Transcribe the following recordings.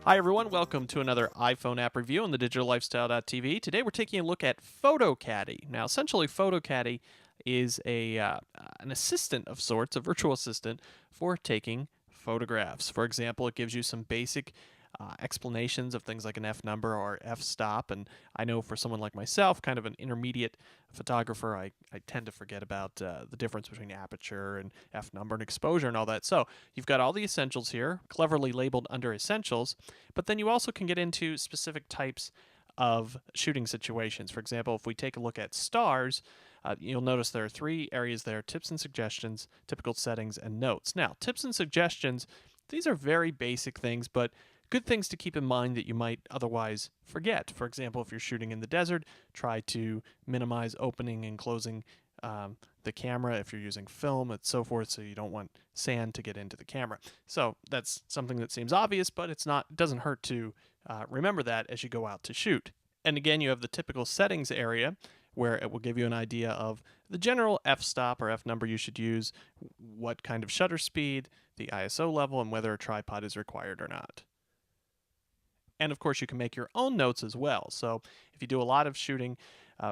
Hi everyone, welcome to another iPhone app review on the digitallifestyle.tv. Today we're taking a look at PhotoCaddy. Now essentially PhotoCaddy is an assistant of sorts, a virtual assistant for taking photographs. For example, it gives you some basic explanations of things like an f number or f-stop, and I know for someone like myself, kind of an intermediate photographer, I tend to forget about the difference between aperture and f number and exposure and all that. So you've got all the essentials here, cleverly labeled under essentials, but then you also can get into specific types of shooting situations. For example, if we take a look at stars, you'll notice there are three areas there: tips and suggestions, typical settings, and notes. Now, tips and suggestions, these are very basic things, but good things to keep in mind that you might otherwise forget. For example, if you're shooting in the desert, try to minimize opening and closing the camera if you're using film and so forth, so you don't want sand to get into the camera. So that's something that seems obvious, but it doesn't hurt to remember that as you go out to shoot. And again, you have the typical settings area where it will give you an idea of the general f-stop or f-number you should use, what kind of shutter speed, the ISO level, and whether a tripod is required or not. And of course, you can make your own notes as well. So if you do a lot of shooting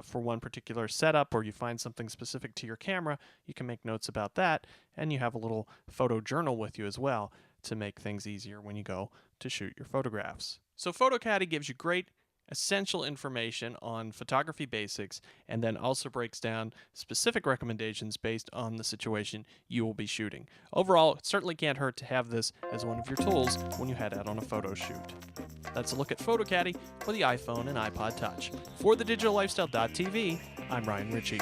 for one particular setup, or you find something specific to your camera, you can make notes about that, and you have a little photo journal with you as well to make things easier when you go to shoot your photographs. So PhotoCaddy gives you great essential information on photography basics, and then also breaks down specific recommendations based on the situation you will be shooting. Overall, it certainly can't hurt to have this as one of your tools when you head out on a photo shoot. That's a look at PhotoCaddy for the iPhone and iPod Touch. For the digitallifestyle.tv, I'm Ryan Ritchie.